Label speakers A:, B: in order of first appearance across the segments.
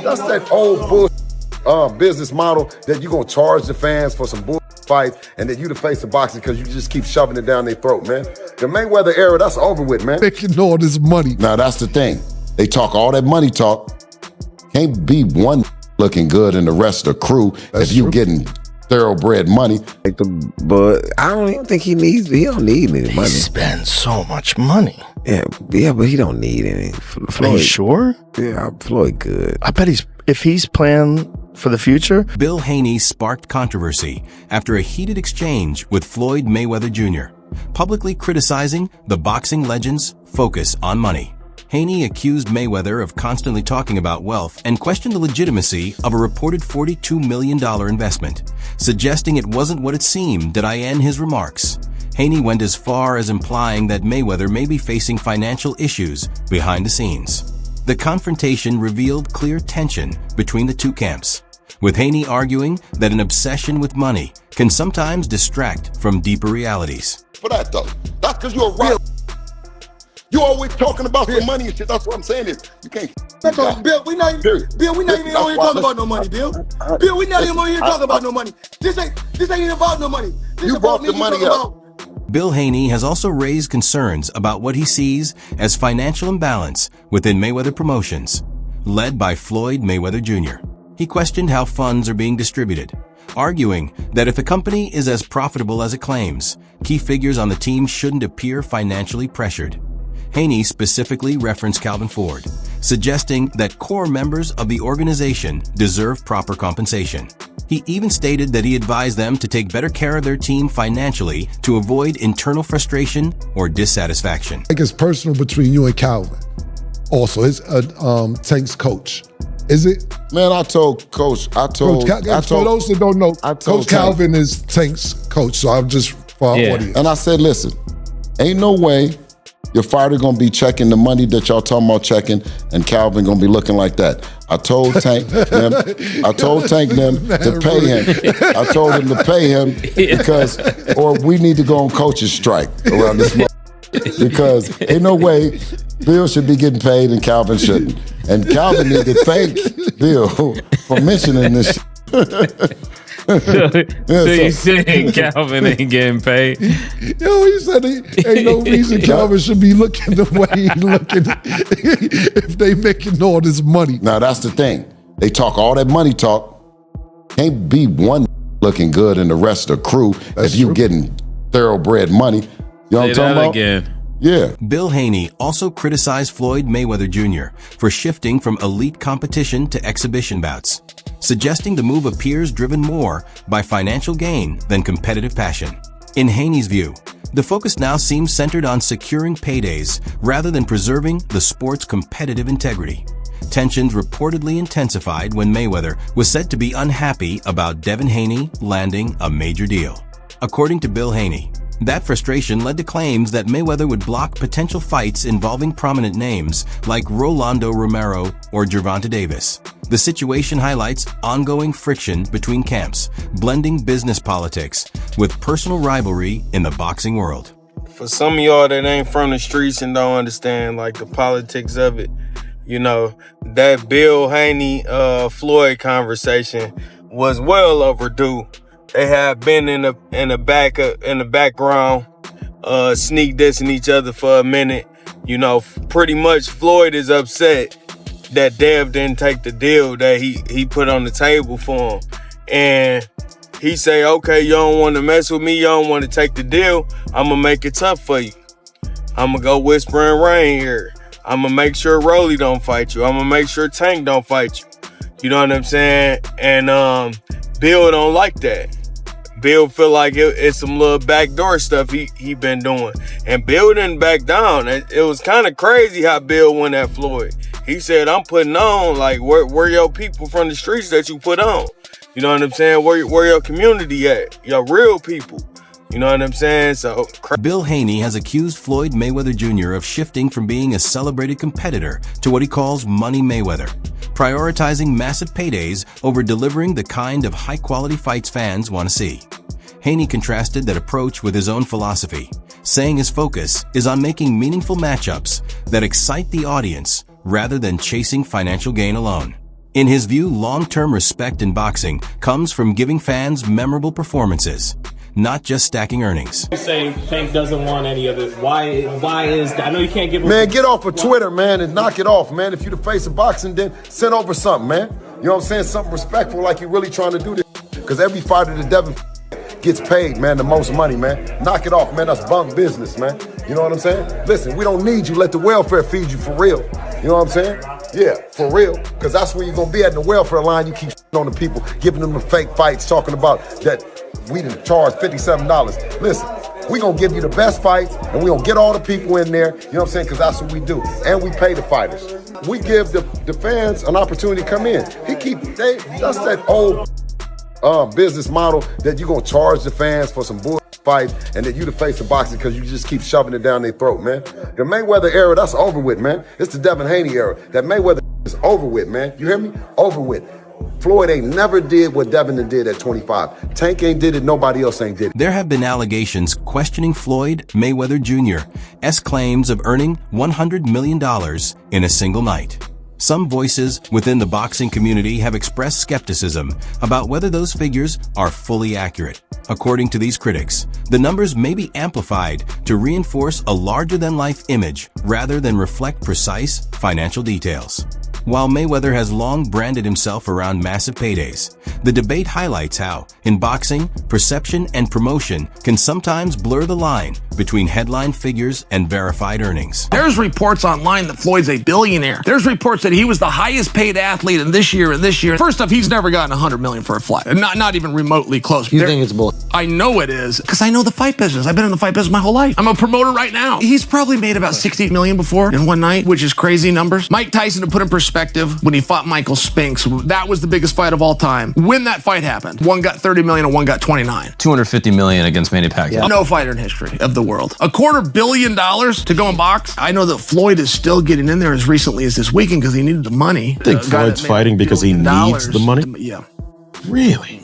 A: That's that old business model that you're going to charge the fans for some bull fights and that you the face of boxing because you just keep shoving it down their throat, man. The Mayweather era, that's over with, man.
B: Making all this money.
A: Now, that's the thing. They talk all that money talk. Can't be one looking good and the rest of the crew if you getting thoroughbred money.
C: But I don't even think he don't need any money.
D: He spends so much money.
C: Yeah, but he don't need any. Floyd,
D: are you sure?
C: Yeah, Floyd good.
D: I bet if he's playing for the future.
E: Bill Haney sparked controversy after a heated exchange with Floyd Mayweather Jr., publicly criticizing the boxing legend's focus on money. Haney accused Mayweather of constantly talking about wealth and questioned the legitimacy of a reported $42 million investment, suggesting it wasn't what it seemed that end his remarks. Haney went as far as implying that Mayweather may be facing financial issues behind the scenes. The confrontation revealed clear tension between the two camps, with Haney arguing that an obsession with money can sometimes distract from deeper realities.
A: For that, though. That's because you're right. You always talking about the money and shit. That's what I'm saying is you can't.
F: Bill, we not even on here talking about no money, Bill. Bill, we not even on here talking about no money. This ain't about no money.
A: You brought the money up.
E: Bill Haney has also raised concerns about what he sees as financial imbalance within Mayweather Promotions, led by Floyd Mayweather Jr. He questioned how funds are being distributed, arguing that if a company is as profitable as it claims, key figures on the team shouldn't appear financially pressured. Haney specifically referenced Calvin Ford, suggesting that core members of the organization deserve proper compensation. He even stated that he advised them to take better care of their team financially to avoid internal frustration or dissatisfaction.
B: I think it's personal between you and Calvin. Also, his Tank's coach. Is it?
A: Man, I told Coach.
B: For those that don't know, Coach Calvin is Tank's coach. So I'm just for our audience.
A: And I said, listen, ain't no way your fighter gonna be checking the money that y'all talking about checking, and Calvin gonna be looking like that. I told Tank them to pay him. I told him to pay him because, or we need to go on coach's strike around this month because ain't no way Bill should be getting paid and Calvin shouldn't. And Calvin need to thank Bill for mentioning this.
G: So you saying Calvin ain't getting paid?
B: Yo, he said ain't no reason Calvin should be looking the way he looking if they making all this money.
A: Now that's the thing. They talk all that money talk. Can't be one looking good and the rest of the crew if you getting thoroughbred money. You know what I'm talking about?
G: Again.
A: Yeah.
E: Bill Haney also criticized Floyd Mayweather Jr. for shifting from elite competition to exhibition bouts, suggesting the move appears driven more by financial gain than competitive passion. In Haney's view, the focus now seems centered on securing paydays rather than preserving the sport's competitive integrity. Tensions reportedly intensified when Mayweather was said to be unhappy about Devin Haney landing a major deal. According to Bill Haney, that frustration led to claims that Mayweather would block potential fights involving prominent names like Rolando Romero or Gervonta Davis. The situation highlights ongoing friction between camps, blending business politics with personal rivalry in the boxing world.
H: For some of y'all that ain't from the streets and don't understand like the politics of it, you know, that Bill Haney Floyd conversation was well overdue. They have been in the background, sneak dissing each other for a minute. You know, pretty much Floyd is upset that Dev didn't take the deal that he put on the table for him. And he say, okay, you don't want to mess with me, you don't want to take the deal, I'm going to make it tough for you. I'm going to go whisper and rain here. I'm going to make sure Rolly don't fight you. I'm going to make sure Tank don't fight you. You know what I'm saying? And Bill don't like that. Bill feel like it's some little backdoor stuff he been doing. And Bill didn't back down. It was kind of crazy how Bill went at Floyd. He said, I'm putting on, like, where your people from the streets that you put on? You know what I'm saying? Where your community at? Your real people. You know what I'm saying? So
E: Bill Haney has accused Floyd Mayweather Jr. of shifting from being a celebrated competitor to what he calls Money Mayweather, prioritizing massive paydays over delivering the kind of high-quality fights fans want to see. Haney contrasted that approach with his own philosophy, saying his focus is on making meaningful matchups that excite the audience rather than chasing financial gain alone. In his view, long-term respect in boxing comes from giving fans memorable performances, not just stacking earnings.
I: You say Tank doesn't want any of it. Why is that? I know you can't give him...
A: Man, get off of Twitter, man, and knock it off, man. If you the face of boxing, then send over something, man. You know what I'm saying? Something respectful like you really trying to do this. Because every fighter that Devin gets paid, man, the most money, man. Knock it off, man. That's bunk business, man. You know what I'm saying? Listen, we don't need you. Let the welfare feed you for real. You know what I'm saying? Yeah, for real. Because that's where you're going to be at in the welfare line. You keep on the people, giving them the fake fights, talking about that we done charge $57. Listen, we going to give you the best fights, and we going to get all the people in there. You know what I'm saying? Because that's what we do. And we pay the fighters. We give the fans an opportunity to come in. That's that old business model that you're going to charge the fans for some bull fight, and that you the face of boxing because you just keep shoving it down their throat, man. The Mayweather era, that's over with, man. It's the Devin Haney era. That Mayweather is over with, man. You hear me? Over with. Floyd ain't never did what Devin did at 25. Tank ain't did it, nobody else ain't did it.
E: There have been allegations questioning Floyd Mayweather Jr.'s claims of earning $100 million in a single night. Some voices within the boxing community have expressed skepticism about whether those figures are fully accurate. According to these critics, the numbers may be amplified to reinforce a larger-than-life image rather than reflect precise financial details. While Mayweather has long branded himself around massive paydays, the debate highlights how, in boxing, perception and promotion can sometimes blur the line between headline figures and verified earnings.
J: There's reports online that Floyd's a billionaire. There's reports that he was the highest paid athlete in this year and this year. First off, he's never gotten $100 million for a fight. Not even remotely close.
C: You think it's bull?
J: I know it is, because I know the fight business. I've been in the fight business my whole life. I'm a promoter right now. He's probably made about $60 million before in one night, which is crazy numbers. Mike Tyson, to put in perspective, when he fought Michael Spinks, that was the biggest fight of all time. When that fight happened, one got $30 million and one got $29.
G: $250 million against Manny Pacquiao.
J: Yeah. No fighter in history of the world. $250 million to go and box. I know that Floyd is still getting in there as recently as this weekend because he needed the money.
K: I think Floyd's fighting because he needs the money?
J: Yeah.
K: Really?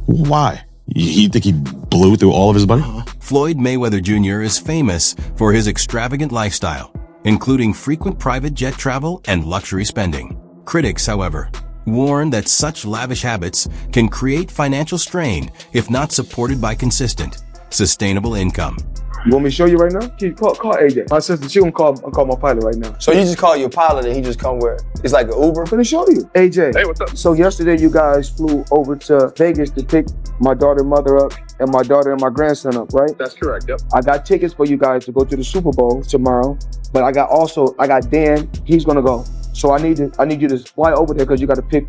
K: Why? You think he blew through all of his money?
E: Floyd Mayweather Jr. is famous for his extravagant lifestyle, including frequent private jet travel and luxury spending. Critics, however, warn that such lavish habits can create financial strain if not supported by consistent, sustainable income.
L: You want me to show you right now? Call AJ. My sister, she gonna call my pilot right now.
C: So you just call your pilot and he just come where? It's like an Uber?
L: I'm gonna show you. AJ.
M: Hey, what's up?
L: So yesterday you guys flew over to Vegas to pick my daughter and mother up and my daughter and my grandson up, right?
M: That's correct, yep.
L: I got tickets for you guys to go to the Super Bowl tomorrow, but I got Dan, he's gonna go. So I need you to fly over there because you got to pick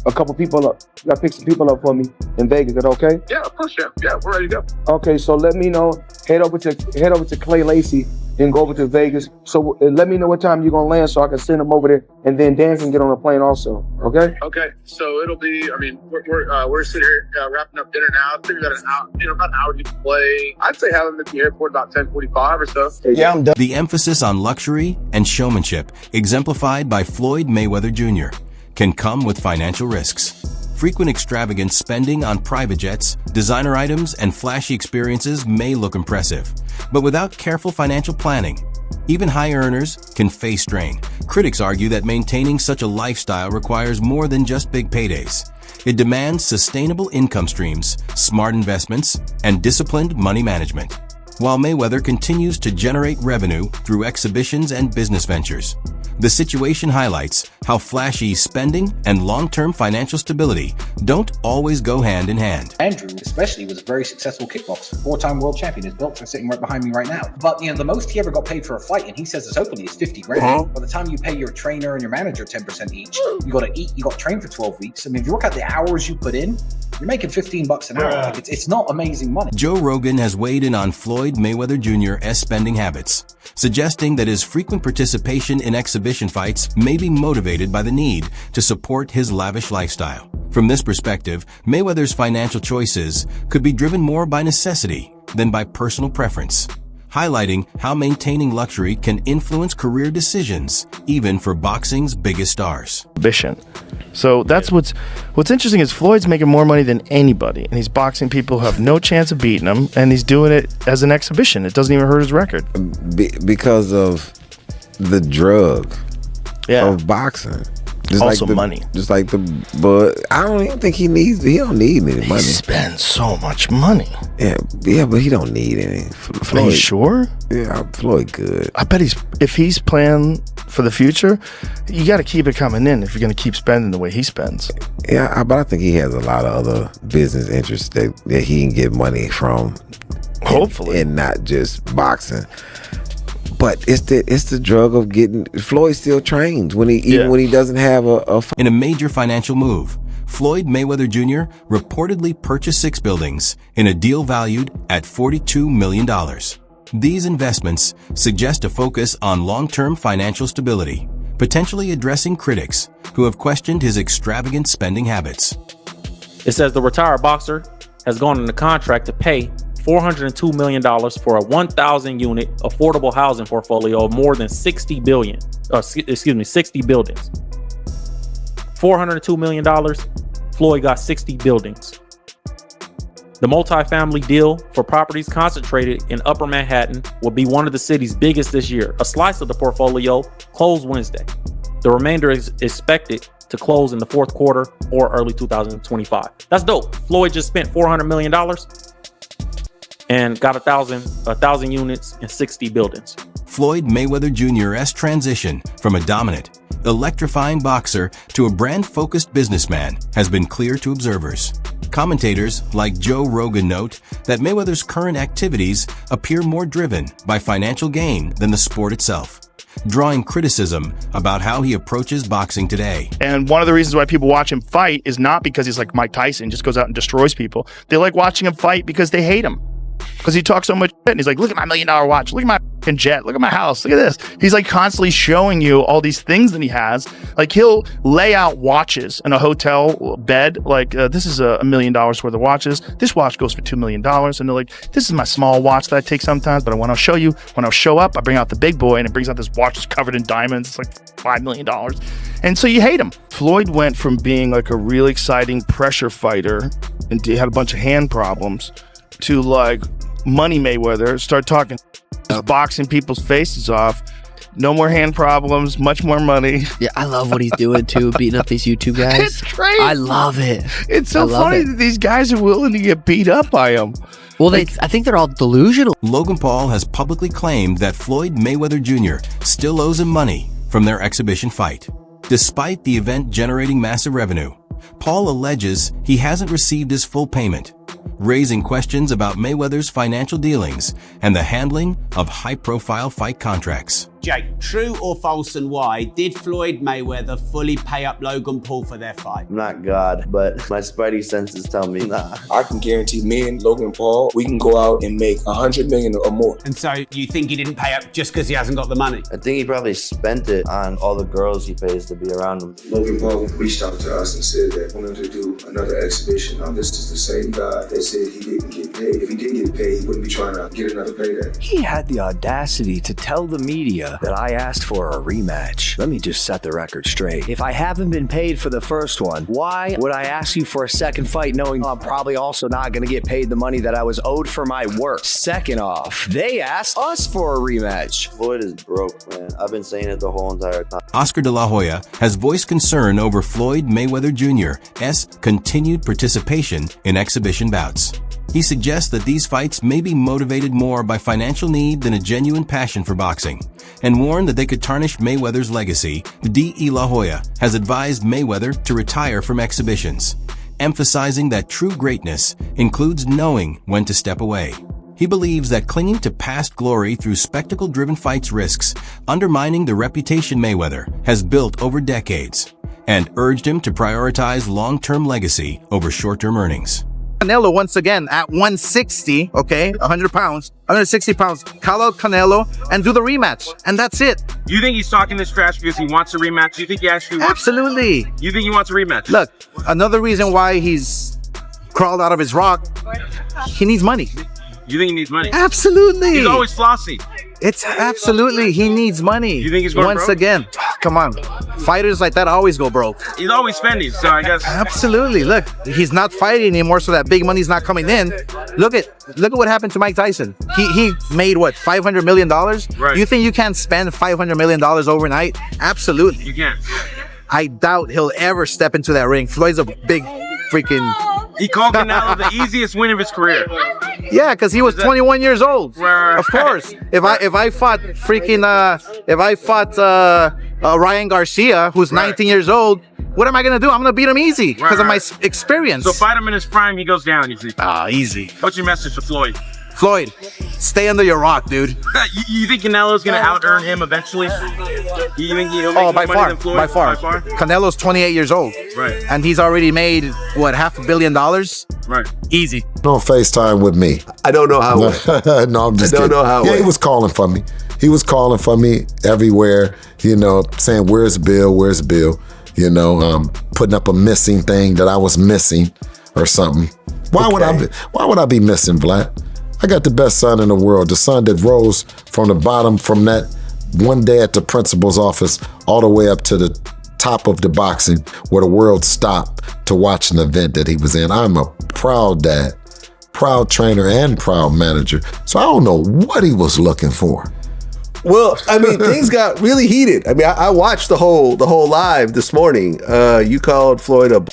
L: a couple people up. You got to pick some people up for me in Vegas. Is that okay?
M: Yeah, of course, yeah, we're ready to go.
L: Okay, so let me know. Head over to Clay Lacey, then go over to Vegas. So let me know what time you're gonna land so I can send them over there, and then Dan can get on a plane also. Okay?
M: Okay, so it'll be. I mean, we're sitting here wrapping up dinner now. I think we got an hour, about an hour to play. I'd say have them at the airport about 10:45 or so.
C: Yeah, I'm done.
E: The emphasis on luxury and showmanship, exemplified by Floyd Mayweather Jr., can come with financial risks. Frequent extravagant spending on private jets, designer items, and flashy experiences may look impressive, but without careful financial planning, even high earners can face strain. Critics argue that maintaining such a lifestyle requires more than just big paydays. It demands sustainable income streams, smart investments, and disciplined money management. While Mayweather continues to generate revenue through exhibitions and business ventures, the situation highlights how flashy spending and long-term financial stability don't always go hand in hand.
N: Andrew, especially, was a very successful kickboxer, four-time world champion. His belts are sitting right behind me right now. But, the most he ever got paid for a fight, and he says this openly, is 50 grand. By the time you pay your trainer and your manager 10% each, you got to eat, you got to train for 12 weeks. I mean, if you work out the hours you put in, you're making $15 an hour. Like, it's not amazing money.
E: Joe Rogan has weighed in on Floyd Mayweather Jr.'s spending habits, suggesting that his frequent participation in exhibition fights may be motivated by the need to support his lavish lifestyle. From this perspective, Mayweather's financial choices could be driven more by necessity than by personal preference, highlighting how maintaining luxury can influence career decisions, even for boxing's biggest stars.
D: Ambition. So that's what's interesting is Floyd's making more money than anybody, and he's boxing people who have no chance of beating him, and he's doing it as an exhibition. It doesn't even hurt his record.
C: Because of the drug of boxing.
D: Also money.
C: But I don't even think he don't need any money.
D: He spends so much money.
C: Yeah, but he don't need any.
D: Are you sure?
C: Yeah, Floyd good.
D: I bet if he's planning for the future, you got to keep it coming in if you're going to keep spending the way he spends.
C: Yeah, but I think he has a lot of other business interests that he can get money from.
D: Hopefully.
C: And not just boxing. But it's the drug of getting. Floyd still trains when he doesn't have a.
E: In a major financial move, Floyd Mayweather Jr. reportedly purchased 6 buildings in a deal valued at $42 million. These investments suggest a focus on long-term financial stability, potentially addressing critics who have questioned his extravagant spending habits.
I: It says the retired boxer has gone into contract to pay $402 million for a 1,000-unit affordable housing portfolio of more than 60 buildings. $402 million, Floyd got 60 buildings. The multifamily deal for properties concentrated in Upper Manhattan will be one of the city's biggest this year. A slice of the portfolio closed Wednesday. The remainder is expected to close in the fourth quarter or early 2025. That's dope. Floyd just spent $400 million and got 1,000 units and 60 buildings.
E: Floyd Mayweather Jr.'s transition from a dominant, electrifying boxer to a brand-focused businessman has been clear to observers. Commentators like Joe Rogan note that Mayweather's current activities appear more driven by financial gain than the sport itself, drawing criticism about how he approaches boxing today.
D: And one of the reasons why people watch him fight is not because he's like Mike Tyson, just goes out and destroys people. They like watching him fight because they hate him. Because he talks so much shit and he's like, look at my $1 million watch, look at my fucking jet, look at my house, look at this. He's like constantly showing you all these things that he has. Like he'll lay out watches in a hotel bed, like this is $1 million worth of watches. This watch goes for $2 million. And they're like, this is my small watch that I take sometimes, but when I'll show you, when I'll show up, I bring out the big boy and it brings out this watch that's covered in diamonds. It's like $5 million. And so you hate him. Floyd went from being like a really exciting pressure fighter and he had a bunch of hand problems to like Money Mayweather, start talking, boxing people's faces off. No more hand problems, much more money.
O: Yeah, I love what he's doing too, beating up these YouTube guys.
D: It's great.
O: I love it.
D: It's so funny that these guys are willing to get beat up by him.
O: Well, I think they're all delusional.
E: Logan Paul has publicly claimed that Floyd Mayweather Jr. still owes him money from their exhibition fight. Despite the event generating massive revenue, Paul alleges he hasn't received his full payment, raising questions about Mayweather's financial dealings and the handling of high-profile fight contracts.
P: Jake, true or false and why, did Floyd Mayweather fully pay up Logan Paul for their fight?
Q: I'm not God, but my spidey senses tell me nah.
R: I can guarantee me and Logan Paul, we can go out and make $100 million or more.
P: And so you think he didn't pay up just because he hasn't got the money?
Q: I think he probably spent it on all the girls he pays to be around him.
R: Logan Paul reached out to us and said that he wanted to do another exhibition. Now this is the same guy that said he didn't get paid. If he did get paid, he wouldn't be trying to get another payday.
S: He had the audacity to tell the media that I asked for a rematch. Let me just set the record straight. If I haven't been paid for the first one, why would I ask you for a second fight knowing I'm probably also not going to get paid the money that I was owed for my work? Second off, they asked us for a rematch.
Q: Floyd is broke, man. I've been saying it the whole entire time.
E: Oscar De La Hoya has voiced concern over Floyd Mayweather Jr.'s continued participation in exhibition bouts. He suggests that these fights may be motivated more by financial need than a genuine passion for boxing, and warned that they could tarnish Mayweather's legacy. De La Hoya has advised Mayweather to retire from exhibitions, emphasizing that true greatness includes knowing when to step away. He believes that clinging to past glory through spectacle-driven fights risks undermining the reputation Mayweather has built over decades, and urged him to prioritize long-term legacy over short-term earnings.
T: Canelo once again at 160, okay, 100 pounds, 160 pounds, call out Canelo and do the rematch, and that's it.
H: You think he's talking this trash because he wants a rematch? You think he actually wants?
T: Absolutely.
H: You think he wants a rematch?
T: Look, another reason why he's crawled out of his rock, he needs money.
H: You think he needs money?
T: Absolutely.
H: He's always flossy.
T: It's absolutely, he needs money.
H: You think he's going
T: once
H: broke?
T: Come on. Fighters like that always go broke.
H: He's always spending, so I guess.
T: Absolutely. Look, he's not fighting anymore, so that big money's not coming in. Look at what happened to Mike Tyson. He made what, $500 million?
H: Right.
T: You think you can't spend $500 million overnight? Absolutely.
H: You can't.
T: I doubt he'll ever step into that ring. Floyd's a big freaking.
H: He called Canelo the easiest win of his career.
T: Yeah, because he was 21 years old. Of course. If I fought Ryan Garcia, who's 19 years old, what am I gonna do? I'm gonna beat him easy because of my experience.
H: So fight him in his prime, he goes down, you think?
T: Easy.
H: What's your message to Floyd?
T: Floyd, stay under your rock, dude.
H: You think Canelo's gonna out-earn him eventually? You think he'll make more money than Floyd?
T: By far. Canelo's 28 years old.
H: Right.
T: And he's already made, what, $500 million?
H: Right.
T: Easy.
A: On FaceTime with me.
U: I don't know how it went.
A: No, I'm just
U: I don't
A: kidding.
U: know how it
A: Yeah, he
U: went.
A: was calling for me. He was calling for me everywhere, saying, where's Bill? Where's Bill? Putting up a missing thing that I was missing or something. Why would I be missing, Vlad? I got the best son in the world, the son that rose from the bottom from that one day at the principal's office all the way up to the top of the boxing where the world stopped to watch an event that he was in. I'm a proud dad, proud trainer, and proud manager. So I don't know what he was looking for.
U: Well, I mean, things got really heated. I mean, I watched the whole live this morning. You called Floyd a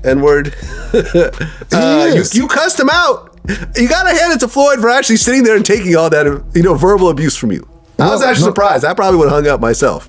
U: N-word. You cussed him out. You gotta hand it to Floyd for actually sitting there and taking all that, verbal abuse from you. I was actually surprised. I probably would have hung up myself.